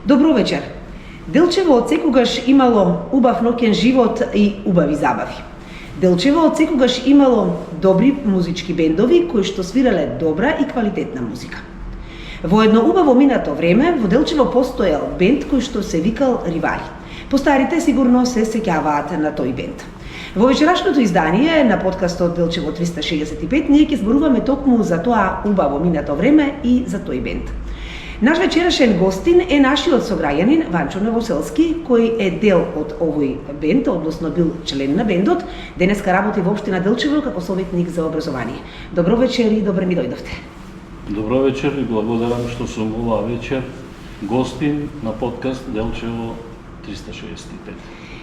Добро вечер. Делчево од секогаш имало убав ноќен живот и убави забави. Делчево од секогаш имало добри музички бендови кои што свирале добра и квалитетна музика. Во едно убаво минато време во Делчево постоел бенд кој што се викал Ривали. Постарите сигурно се сеќаваат на тој бенд. Во вечерашното издание на подкастот Делчево 365 ние ќе зборуваме токму за тоа убаво минато време и за тој бенд. Наш вечерашен гостин е нашиот сограѓанин Ванчо Новоселски, кој е дел од овој бенд, односно бил член на бендот, денеска работи во општина Делчево како советник за образование. Добро вечер и добре ми дојдовте. Добро вечер и благодарам што сум оваа вечер гостин на подкаст Делчево 365.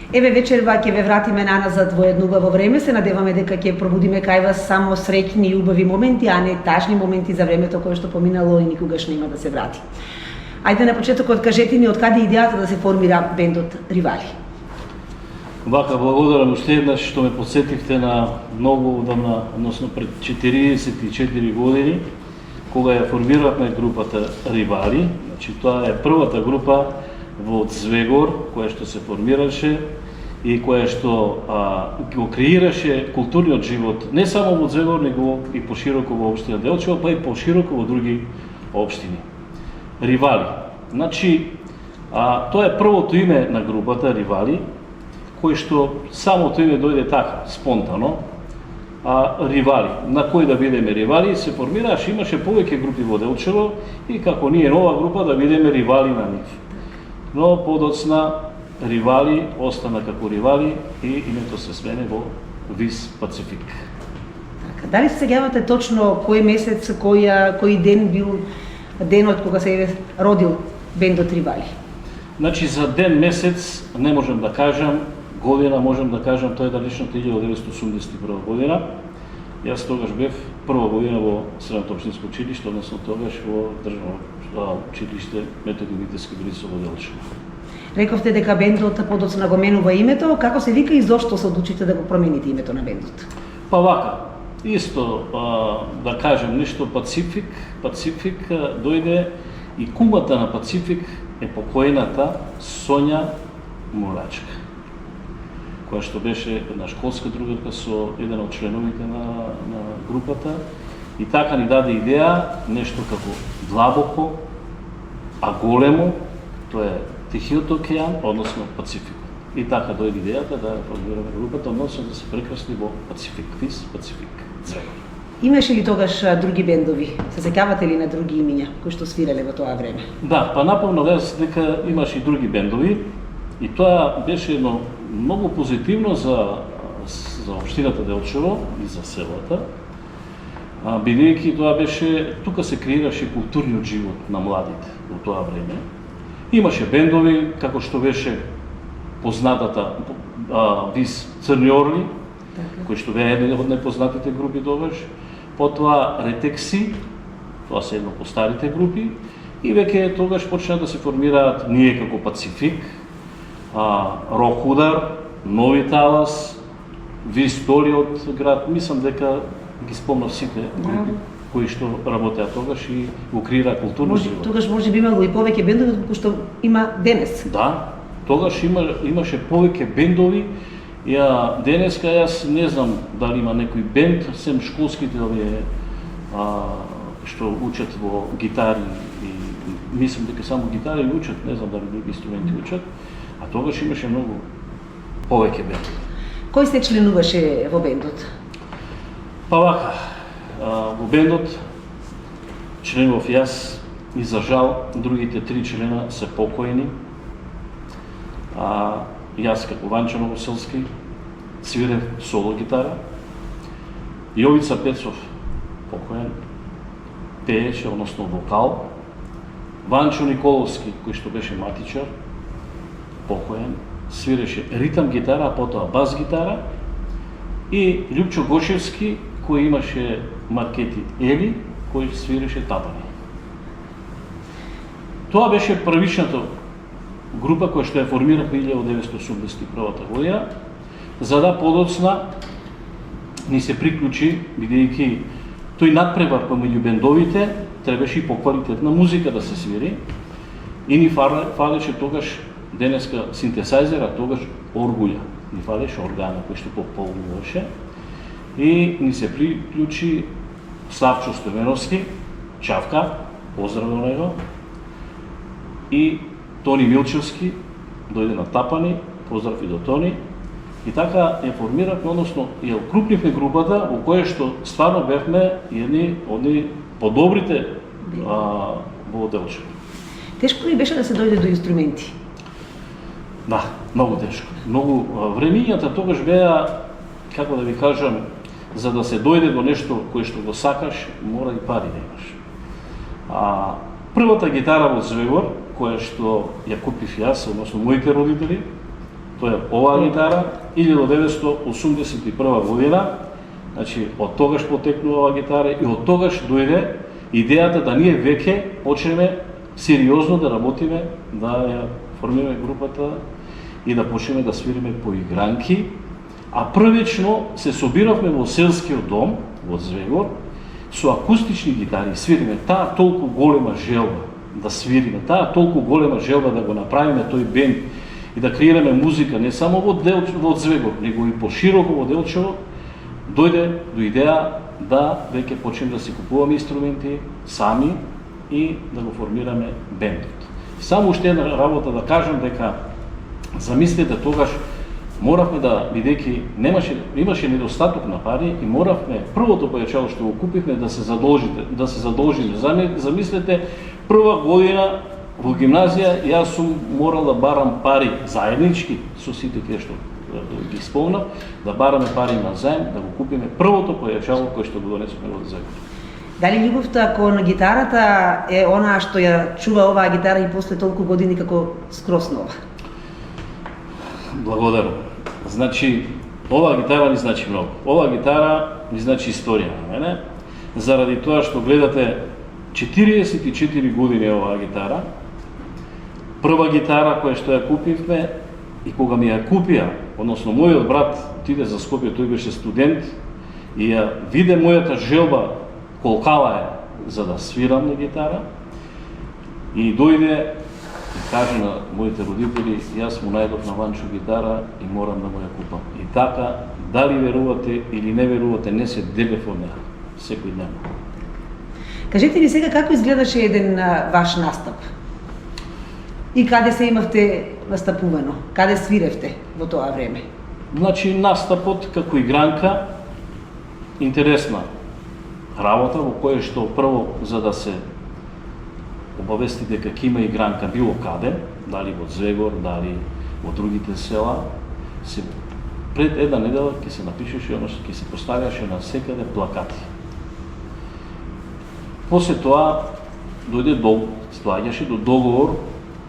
Еве вечерва ќе ве вратиме наназад во едно убаво време, се надеваме дека ќе пробудиме кај вас само среќни и убави моменти, а не тажни моменти за времето кое што поминало и никогаш нема да се врати. Ајде на почетокот кажете ни од каде идејата да се формира бендот Ривали. Вака, благодарам уште еднаш што ме подсетивте на многу одамна, односно пред 44 години, кога ја формиравме групата Ривали. Значи тоа е првата група во Звегор, која што се формираше и која што го креираше културниот живот не само во Звегор, него и пошироко во општина Делчево, па и пошироко во други општини. Ривали. Значи, тоа е првото име на групата Ривали, кој што самото име дојде така, спонтано. Ривали. На кој да бидеме ривали, се формираше, имаше повеќе групи во Делчево и како ние нова група да бидеме ривали на нив. Но подоцна Ривали остана како Ривали и името се смени во Вис Пацифик. Така, дали се сеќавате точно кој месец, кој ден бил денот кога се родил бендот Ривали? Значи за ден месец не можам да кажам, година можам да кажам, тоа е далечната 1981 година. Јас тогаш бев прва година во Средното општинско училиште, односно тогаш во државно училиште Методи Митевски Брисо во Делчево. Рековте дека бендот подоцна го менува името, како се вика и зошто се одлучите да го промените името на бендот? Па вака, исто да кажем нешто Пацифик дојде и кумата на Пацифик е покојната Сонја Мурачка, која што беше една школска другарка со еден од членовите на групата и така ни даде идеја нешто како длабоко, а големо, тоа е Тихиот океан, односно Пацифик. И така дојде идејата да формираме групата, односно да се прекрасни во Пацифик, Вис Пацифик, Звегор. Имаше ли тогаш други бендови? Се сеќавате ли на други имиња кои што свиреле во тоа време? Да, па напомнав јас дека имаше и други бендови и тоа беше едно многу позитивно за општината Делчево и за селата, бидејќи тоа беше, тука се креираше културниот живот на младите во тоа време. Имаше бендови, како што беше познатата Вис Црни орли, кој што беа една од непознатите групи тогаш, потоа Ретекси, тоа се едно постарите групи, и веќе тогаш почна да се формираат ние како Пацифик, Рок удар, Нови талас, Вис Толиот град, мислам дека ги спомнав сите групи кои што работеа тогаш и го креира културно живот. Тогаш може би имало и повеќе бендови кои што има денес. Да, тогаш имаше повеќе бендови. Денеска јас не знам дали има некој бенд, сем школските овие што учат во гитари и мислам дека само гитари учат, не знам дали други инструменти учат, а тогаш имаше многу повеќе бендови. Кој се членуваше во бендот? Па вака, во бендот членував јас и за жал другите 3 члена се покојни. Јас како Ванчо Новоселски свирев соло гитара. Јовица Пецов покоен пееше, односно вокал. Ванчо Николовски, кој што беше матичар, покоен, свиреше ритам гитара, а потоа бас гитара. И Љупчо Гошевски, кој имаше маркети Ели, кој свиреше табани. Тоа беше првичната група која што ја формирахме 1981 година, за да подоцна ни се приклучи, бидејќи тој надпревар помеѓу бендовите требаше и поквалитетна музика да се свири. И ни фалеше тогаш денеска синтезайзер, а тогаш оргулја. Ни фалеше органа кој што пополнуваше. И ни се приклучи Славчо Стојменовски, Чавка, поздрав до него, и Тони Милчевски, дојде на тапани, поздрав и до Тони. И така ја формиравме, односно ја укрупнивме групата во која што стварно бевме едни од подобрите во Делчево. Тешко ли беше да се дојде до инструменти? Да, многу тешко. Многу времињата тогаш беа, како да ви кажам, за да се дојде до нешто кое што го сакаш, мора и пари да имаш. Првата гитара во Звегор, која што ја купив јас, односно моите родители, тоа е оваа гитара, 1981 година, значи од тогаш потекнува оваа гитара и од тогаш дојде идејата да ние веќе почнеме сериозно да работиме, да ја формираме групата и да почнеме да свириме по игранки, а првично се собиравме во селскиот дом во Звегор со акустични гитари, свириме таа толку голема желба да свириме, таа толку голема желба да го направиме тој бенд и да креираме музика не само во Звегор, него и пошироко во Делчево, дојде до идеја да веќе почнеме да си купуваме инструменти сами и да го формираме бендот. Само уште една работа да кажам дека замислете тогаш моравме да, бидејќи имаше недостаток на пари и моравме првото појачало што го купивме да се задолжиме. Замислете, прва година во гимназија јас сум морал да барам пари заеднички со сите тие што ги спомнав, да бараме пари на заем, да го купиме првото појачало кој што го донесовме од Звегор. Дали љубовта кон гитарата е она што ја чува оваа гитара и после толку години како скроз нова? Благодарам. Значи, оваа гитара ни значи многу. Оваа гитара ни значи историја на мене, заради тоа што гледате 44 години оваа гитара. Прва гитара која што ја купивме и кога ми ја купија, односно мојот брат отиде за Скопје, тој беше студент и ја виде мојата желба колкава е за да свирам на гитара и дојде и каже на моите родители, јас му најдов на Ванчо гитара и морам да му ја купам. И така, дали верувате или не верувате, не се делев од неа, секој ден. Кажете ни сега како изгледаше еден ваш настап? И каде се имавте настапувано? Каде свиревте во тоа време? Значи, настапот како игранка, интересна работа во која што прво за да се обавести дека ќе има игранка било каде, дали во Звегор, дали во другите села, се пред една недела ќе се напишеше, односно ќе се поставяше на секаде плакати. После тоа дојде сплаѓаше до договор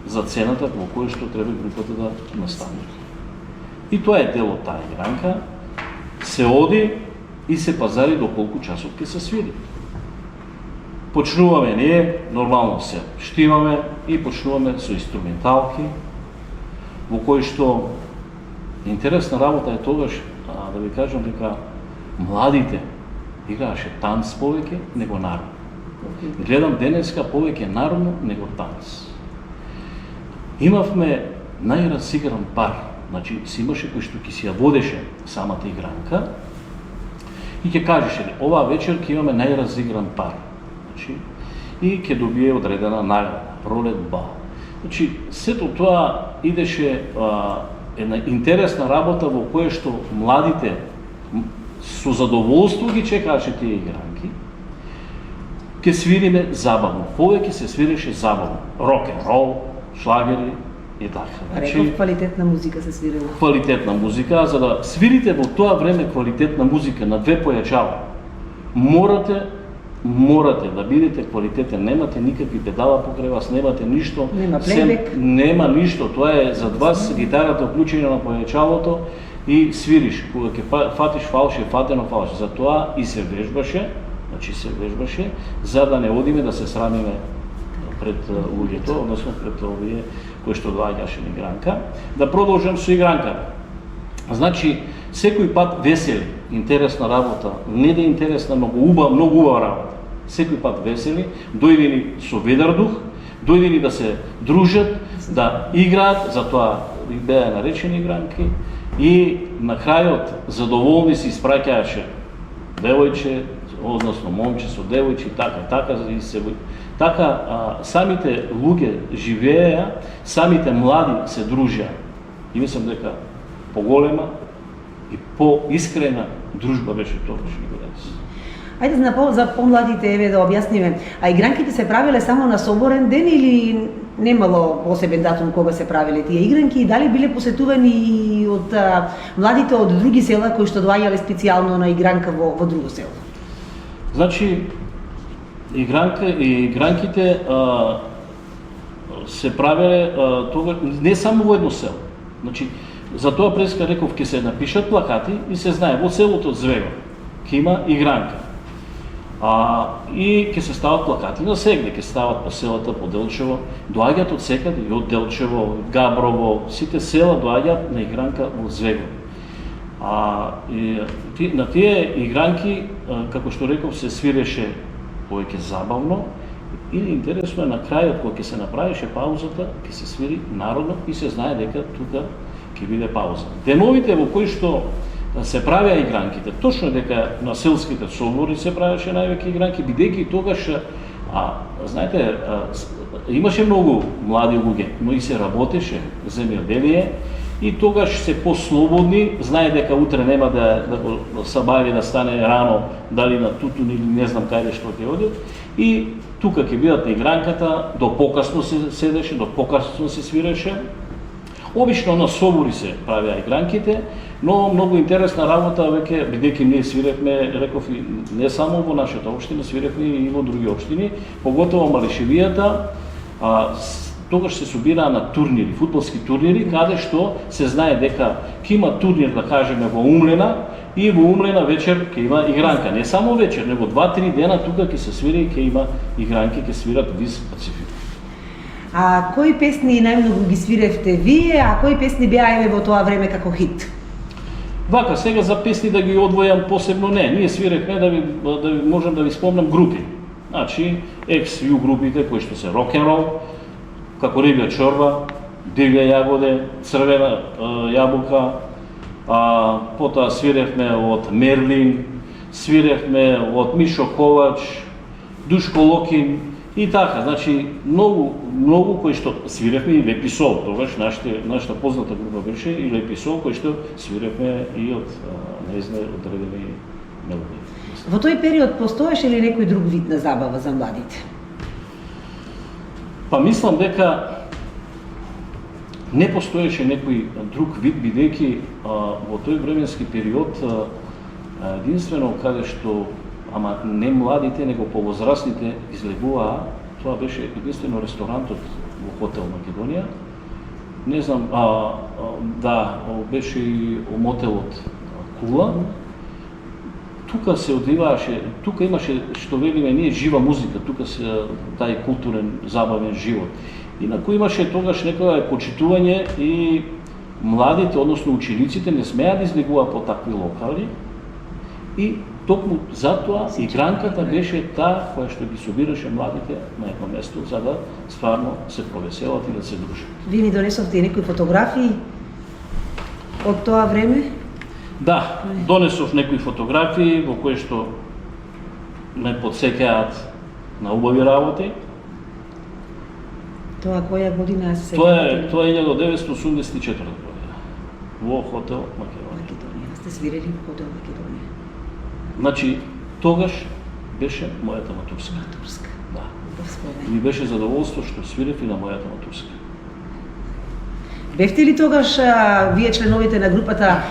за цената во која што треба групата да настане. И тоа е дел од таа игранка, се оди и се пазари до колку часот ќе се свири. Почнуваме ние, нормално се штимаме и почнуваме со инструменталки, во кои што интересна работа е тогаш, да ви кажам дека младите играеше танц повеќе него народно. Гледам денеска повеќе народно него танц. Имавме најразигран пар, значи си имаше кој што ќе си ја водеше самата игранка и ќе кажеше, оваа вечер ќе имаме најразигран пар. Значи, и ќе добие одредена награда, ролетба. Значи, сето тоа идеше една интересна работа во која што младите со задоволство ги чекааше тие игранки. Ке свириме забавно, повеќе се свиреше забавно, рок-н-рол, шлагери и така. Реков квалитетна музика се свирила. Квалитетна музика, за да свирите во тоа време квалитетна музика на две појачала, морате да бидете квалитетен, немате никакви педала покрај вас, немате ништо, нема плейбек, нема ништо, тоа е за вас гитарата вклучена на појачалото и свириш, кога ќе фатиш фалше, фатено фалше, за тоа и се вежбаше, значи се вежбаше, за да не одиме да се срамиме пред луѓето, односно пред овие кои што доаѓаше на игранка. Да продолжам со игранката. Значи, секој пат весели, интересна работа, не да интересна, многу убава работа. Секој пат весели, дојде ни со ведар дух, дојдени да се дружат, да играат, затоа беа наречени игранки, и на крајот задоволни се испраќааше девојче, односно момче со девојче, така и се самите луѓе живееа, самите млади се дружеа. И мислам дека поголема и поискрена дружба беше тогаш и денес. Ајде за помладите, еве да објасниме. А игранките се правеле само на соборен ден или немало посебен датум кога се правеле тие игранки и дали биле посетувани и од младите од други села кои што доаѓале специјално на игранка во друго село? Значи, игранките се правеле тога не само во едно село. Значи, затоа преска реков ќе се напишат плакати и се знае во селото Звего ќе има игранка. И ќе се стават плакати на сегде, ќе стават по селата, по Делчево, доаѓаат од секаде и од Делчево, Габрово, сите села доаѓаат на игранка во Звего. На тие игранки, како што реков, се свиреше повеќе забавно и интересно е на крајот кога ќе се направише паузата, ќе се свири народно и се знае дека тука ќе биде пауза. Деновите во кои што се правеа игранките, точно е дека на селските собори се правеше највеќе игранки, бидејќи тогаш, знаете, имаше многу млади луѓе, но и се работеше земјоделие и тогаш се послободни, знае дека утре нема да сабави да стане рано, дали на Тутун или не знам каде што ќе одат, и тука ќе бидат на игранката, до покасно се седеше, до покасно се свиреше. Обично на собори се правеа игранките, но многу интересна работа веќе, бидејќи ние свиревме, реков, не само во нашата општина, свиревме и во други општини, поготово Малишевијата, тогаш се собираа на турнири, фудбалски турнири, каде што се знае дека ќе има турнир, да кажеме, во Умлена, и во Умлена вечер ќе има игранка. Не само вечер, него 2-3 дена тука ќе се свири и ќе има игранки, ќе свират Виз Пацифик. А кои песни најмногу ги свиревте вие, а кои песни беа еве во тоа време како хит? Вака, сега за песни да ги одвојам посебно не. Ние свиревме да можам да ви спомнам групи. Значи, ex-U групите кои што се рок-н-рол, како Рибја чорба, Дивја јагоде, Црвена јабука, потоа свиревме од Мерлин, свиревме од Мишо Ковач, Душко Локин и така. Значи, многу кои што свиревме и Лепи Сол, тогаш нашата позната група беше и Лепи Сол, кои што свиревме и од незнае одредени мелодии. Во тој период постоеше ли некој друг вид на забава за младите? Па мислам дека не постоеше некој друг вид, бидејќи во тој временски период единствено каде што, ама не младите, него повозрастните излегуваа, тоа беше единствено ресторантот во хотел Македонија. Не знам, беше и мотелот Кула. Тука се одиваше, тука имаше, што велиме ние, жива музика, тука се тај културен, забавен живот. Инаку имаше тогаш некоја почитување и младите, односно учениците, не смеа да излегуваат по такви локали и токму затоа игранката беше таа која што ги собираше младите на едно место, за да стварно се повеселат и да се дружат. Вие ни донесовте и некои фотографии од тоа време? Да, донесов некои фотографии во кои што ме подсеќаат на убави работи. Тоа која година се? Тоа е 1984 година во хотел Македонија. Сте свирели во хотел Македонија. Значи, тогаш беше мојата матурска. Матурска. Да. Да, ми беше задоволство што свирев и на мојата матурска. Бевте ли тогаш вие членовите на групата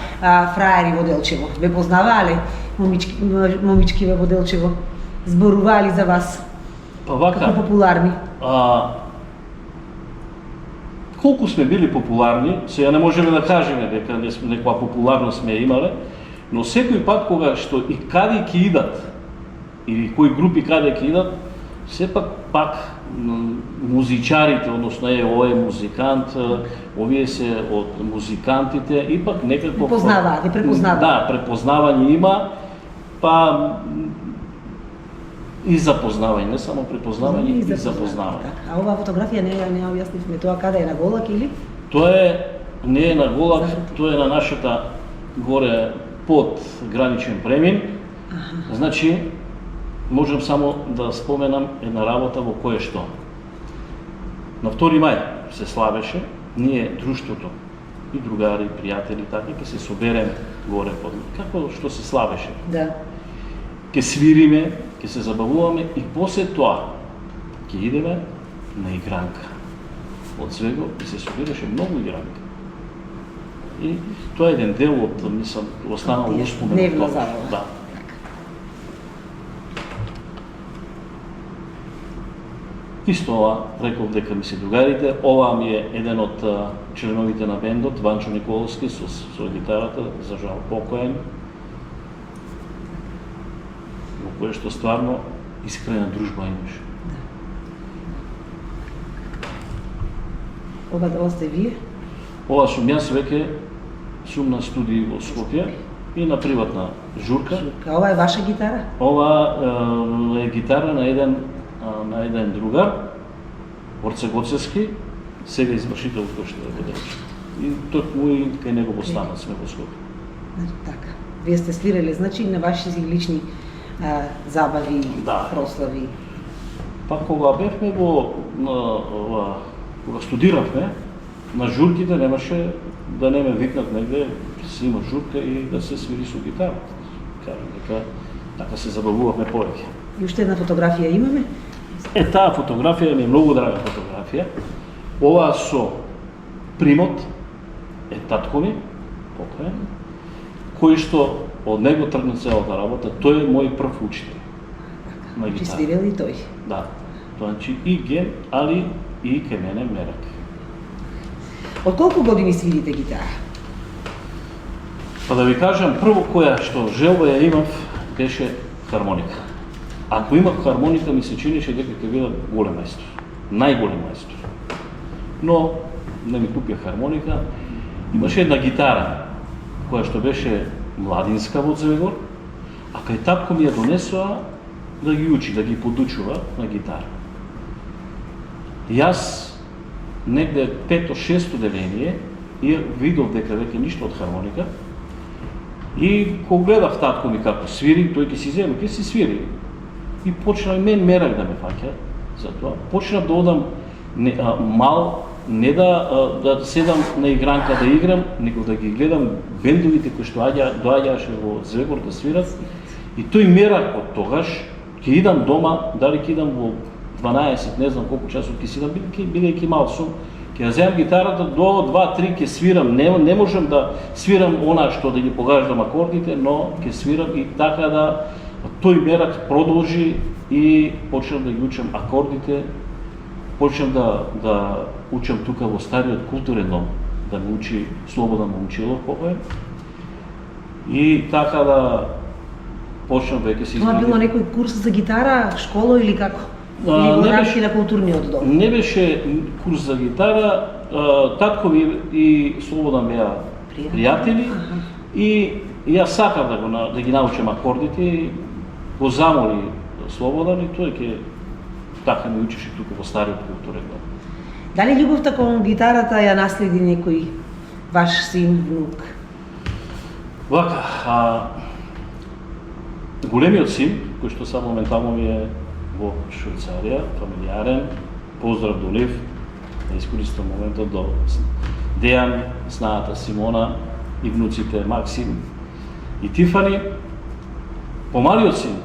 фраери во Делчево? Ве познаваале момички во Делчево? Зборуваали за вас? Па вака, како популарни? Колку сме били популарни, сега не можеме да кажеме дека некоја популарност сме имале, но секој пат кога што и каде ќе идат, или кои групи каде ќе идат, сепак пак музичарите, односно овој музикант, овие се од музикантите, ипак некако препознаваат. Да, препознавање има, па и запознавање, не само препознавање, и Така. запознавање. А оваа фотографија не ја објаснивме тоа каде е на Голак или? Тоа не е на Голак, Зафрати. тоа е на нашата горе под граничен премин. Значи, можам само да споменам една работа во кое што. На 2 мај се славеше, ние друштвото и другари, и пријатели, така, ќе се собереме горе под, како што се славеше. Да. Ќе свириме, ќе се забавуваме и после тоа ќе идеме на игранка. Од Звегор и се собираше многу игранка. И тоа е еден дел од, мислам, останал Тие успомен. дневна од тоа. забава. Да. Исто ова, реков дека ми се другарите, ова ми е еден од членовите на бендот, Ванчо Николовски, со гитарата, за жал покоен, во кое што стварно искрена дружба имаше. Ова сте вие? Ова сум јас веќе, сум на студии во Скопје и на приватна журка. Ова е ваша гитара? Ова е гитара на еден другар, Орце Гоцевски, сега извршител кој што да го рече. И токму и кај него во станот сме во Скопје. Така. Вие сте свиреле, значи, на ваши си лични забави, Да. прослави. Па кога бевме кога студиравме, на журките немаше да не ме викнат негде, се има журка и да се свири со гитара. Кажам дека така се забавувавме повеќе. И уште една фотографија имаме? Таа фотографија ми е многу драга фотографија. Ова со примот е татко ми, покоен, кој што од него тргна целата работа. Тој е мој прв учител на Значи гитара. свирел и тој. Да. Тоа значи и ген, али и ке мене мерак. Од колку години свирите гитара? Па да ви кажам, прво која што желба ја имав беше хармоника. Ако имав хармоника, ми се чинеше дека ќе бидам голем мајстор. Најголем мајстор. Но не ми купија хармоника. Имаше една гитара, која што беше младинска во Звегор, а кај татко ми ја донесоа да ги учи, да ги подучува на гитара. Јас негде 5-6 деление и видов дека веќе ништо од хармоника. И кога гледав татко ми како свири, тој ќе си земе, ќе си свири. И почна и мен мерак да ме фаќа за тоа. Почнав да одам мал, не да седам на игранка да играм, него да ги гледам бендовите кои што доаѓаше во Звегор да свират. И тој мерак од тогаш, ќе идам дома, дали ќе идам во 12, не знам колку часот ќе си идам, бидејќи мал сум, ќе ја земам гитарата до 2-3 ќе свирам, не можам да свирам она што да ги погаждам акордите, но ќе свирам и така да тој мерак продолжи и почнав да ги учам акордите, почнав да учам тука во стариот културен дом, да ме учи Слободан Момчилов покоен. И така да почнав веќе се Тоа било некој курс за гитара, школа или како? Или во рамки на културниот дом? Не беше курс за гитара, татко ми и Слободан беа пријатели и јас сакав да ги научам акордите и го замоли Слободан и тој ќе така ми учеше тука во стариот културен дом. Дали љубовта кон гитарата ја наследи некој ваш син, внук? Вака, големиот син, кој што само моментално ми е во Швајцарија, фамилиарен, поздрав до нив, да искористам моментот до Дејан, снаата Симона и внуците Максим и Тифани. Помалиот син,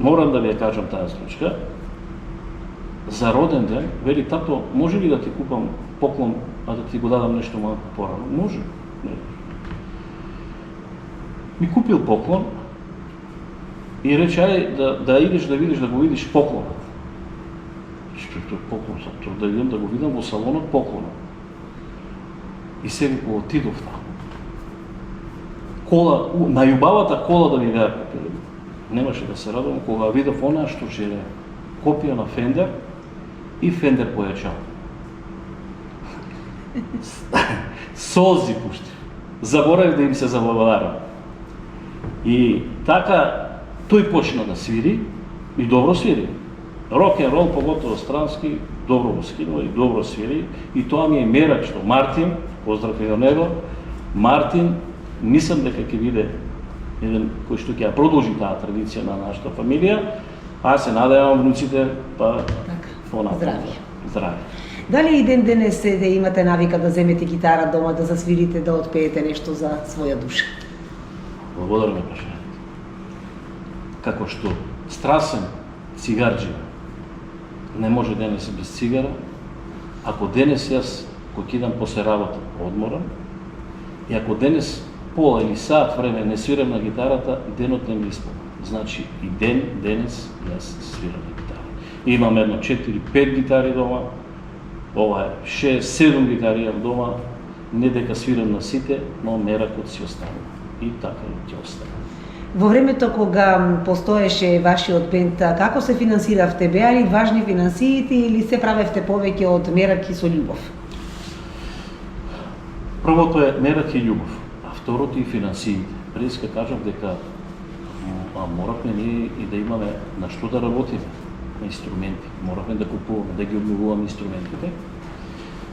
морам да ви ја кажам таа случка, за роден ден, вели, тато, може ли да ти купам поклон, а да ти го дадам нешто малку порано? Може. Ми купил поклон и рече, ај да идеш да видиш, да го видиш поклонот. Што тој поклон, да идем да го видам во салонот поклонот. И сега го отидов таму. Кола, најубавата кола да ми беа купили. Немаше да се радувам кога видов она што желе. Копија на Фендер и Фендер појачал. Солзи пушти. Заборавив да им се заблагодарам. И така тој почна да свири и добро свири. Рок н рол, поготово странски, добро го скинува и добро свири. И тоа ми е мерак што Мартин, поздрав и до него, Мартин, мислам дека ќе биде еден кој што ќе ја продолжи таа традиција на нашата фамилија, а се надевам внуците, па Здрави. Здрави. Дали и ден денес да имате навика да земете гитара дома, да засвирите, да отпеете нешто за своја душа? Благодарам на прашањето. Како што страсен цигарџија не може денес без цигара, ако денес јас кој идам после работа одморам, и ако денес пола или сат време не свирам на гитарата, денот не ми исполна. Значи и денес јас свирам на гитара. Имам едно 4-5 гитари дома, ова е 6-7 гитари имам дома, не дека свирам на сите, но меракот си останува. И така ќе остане. Во времето кога постоеше вашиот бенд, како се финансиравте? Беа ли важни финансиите или се правевте повеќе од мерак и со љубов? Првото е мерак и љубов, а второто и финансиите. Пред ка кажав дека моравме ние и да имаме на што да работиме, на инструменти. Моравме да купуваме, да ги обновуваме инструментите.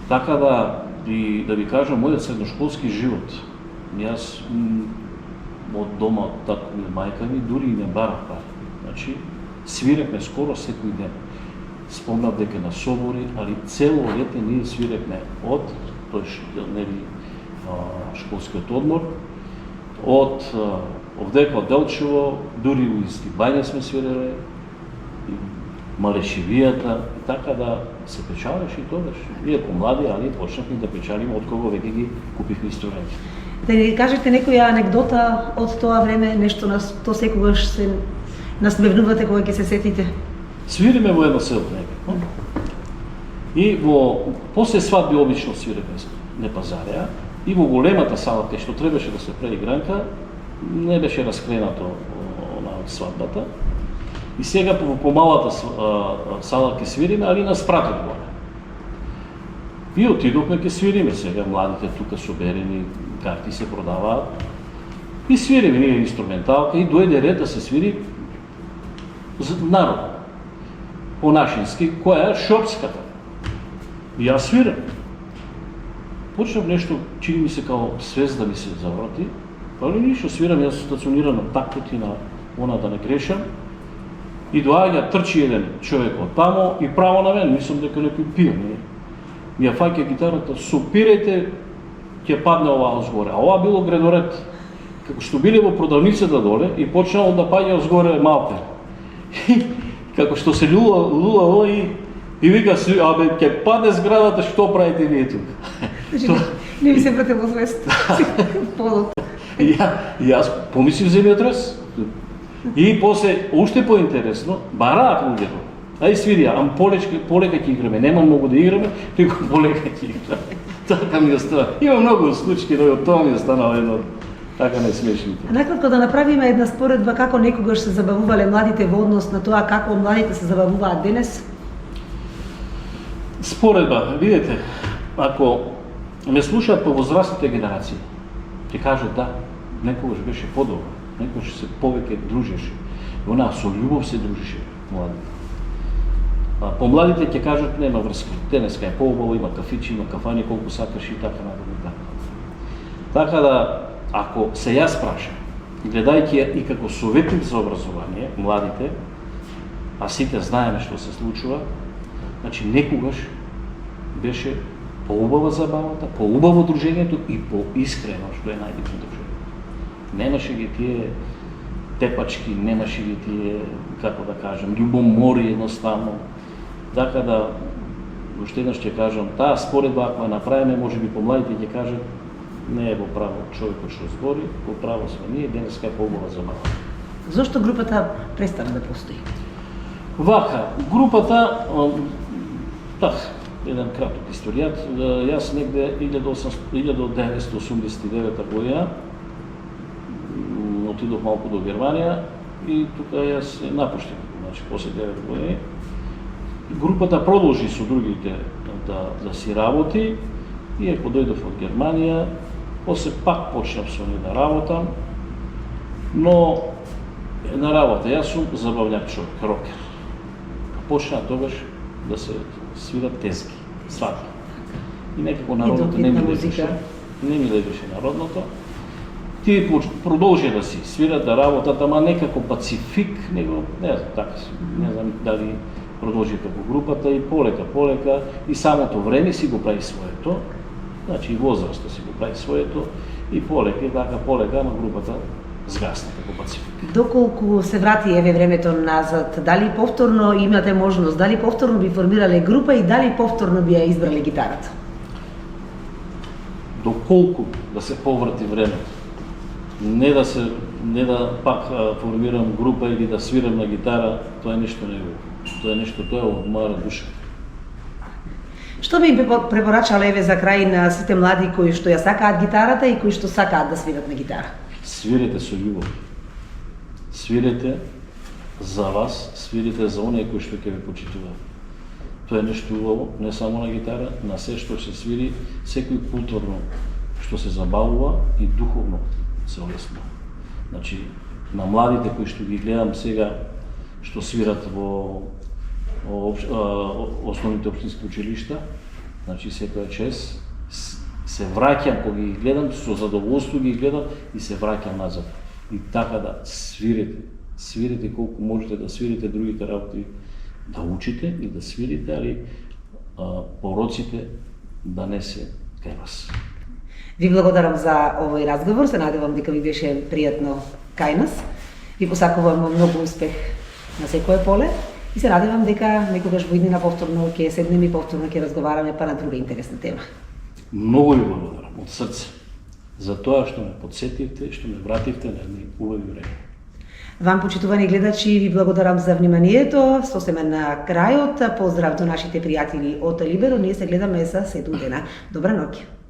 Така да ви кажам, мојот средношколски живот, јас од дома од татко ми и мајка ми дури и не барав пари. Значи, свиревме скоро секој ден. Спомнав дека на собори, али цело лете ние свиревме од тој школскиот одмор, од овдека од Делчево, дури у исти бања сме свиреле, и Малешевијата, и така да се печалеше и тогаш. Иако млади, али почнахме да печалиме од кого веќе ги купихме инструменти. Да ни кажете некоја анекдота од тоа време, нешто на тоа секогаш се насмевнувате кога ќе се сетите? Свириме во едно село некако. И после свадби обично свиреме Непазареа, и во големата сала кај што требаше да се прави гранка, не беше раскренато од свадбата. И сега во помалата сала ќе свириме, али нас пратат горе. И отидовме ќе свириме сега, младите тука соберени, карти се продаваат. И свириме ние инструменталка и дојде ред да се свири народ. По-нашински, која е шопската. И јас свирам. Почнав нешто, чини ми се као свест да ми се заврати, али ништо свирам, јас стационирам на такот и на она да не грешам. И доаѓа, трчи еден човек од тамо и право на мен, мислам дека некој пие. Ми ја фаќа гитарата, супирајте, ќе падне ова озгоре. А ова било гредоред. Како што биле во продавницата доле и почнало да паѓа озгоре малте. И како што се лулало и вика, абе, ќе падне зградата, што правите вие тука? Значи, не ви се брате во звест. Полот. И јас помислив земјотрес. И после, уште поинтересно, бараат луѓето. Ај свирија, ам полека ќе играме, нема многу да играме, туку полека ќе играме. Така ми остава. Има многу случаи, но од тоа ми останало едно така најсмешните. Накратко да направиме една споредба како некогаш се забавувале младите во однос на тоа како младите се забавуваат денес. Споредба, видите, ако ме слушаат повозрастните генерации, ќе кажат да, некогаш беше подобро, некогаш се повеќе дружеше. Она со љубов се дружеше младите. Помладите ќе кажат нема врска. Денеска е поубаво, има кафичи, има кафани колку сакаш и така надолу. Така да, ако се јас прашам, гледајќи ја и како советник за образование, младите, а сите знаеме што се случува, значи некогаш беше поубава забавата, поубаво дружењето и поискрено, што е најбитно дружење. Немаше ги тие тепачки, немаше ги тие, како да кажем, љубомори едноставно. Така да, уште еднаш ќе кажам, таа споредба ако ја направиме, може би помладите ќе кажат не е во право човекот што збори, во право сме ние, денеска е поубава забава. Зошто групата престана да постои? Вака, групата, еден краток историјат, јас негде 1989 година отидов малку до Германија и тука јас напуштив, значи после 9 години. Групата продолжи со другите да си работи, иако дојдов од Германија, после пак почнав со нив да работам, но Една работа, јас сум забавњак човек, рокер. Почна тогаш да се свират тезги, сватби. И некако народното не ми лежеше. Не ми лежеше народното. Тие продолжи да си свират, да работат, ама некако пацифик, него, не знам, така си, не знам дали продолжи како групата и полека, и самото време си го прави своето, значи и возраста си го прави своето, и полека, ама групата згасна како пацифик. Доколку се врати еве времето назад, дали повторно имате можност, дали повторно би формирале група и дали повторно би ја избрале гитарата? Доколку да се поврати времето, не да пак формирам група или да свирам на гитара, тоа е нешто негово. Тоа е од моја душа. Што би им препорачале еве за крај на сите млади кои што ја сакаат гитарата и кои што сакаат да свират на гитара? Свирете со љубов. Свирете за вас, свирете за оние кои што ќе ве почитуваат. Тоа е нешто убаво, не само на гитара, на се што се свири, секој културно што се забавува и духовно се олеснува. Значи, на младите кои што ги гледам сега, што свират во основните општински училишта, значи секоја чест, се враќам кога ги гледам, со задоволство ги гледам и се враќам назад. И така да свирите колку можете да свирите другите работи, да учите и да свирите, али пороците да не се кај вас. Ви благодарам за овој разговор, се надевам дека ви беше пријатно кај нас. Ви посакувам многу успех на секое поле и се надевам дека некогаш во иднина повторно ќе седнеме и повторно ќе разговараме па на друга интересна тема. Многу ви благодарам од срце за тоа што ме подсетивте, што ме вративте на едни убави време. Вам, почитувани гледачи, ви благодарам за вниманието. Сосеме на крајот. Поздрав до нашите пријатели од Либеро. Ние се гледаме за 7 дена. Добра ноќ.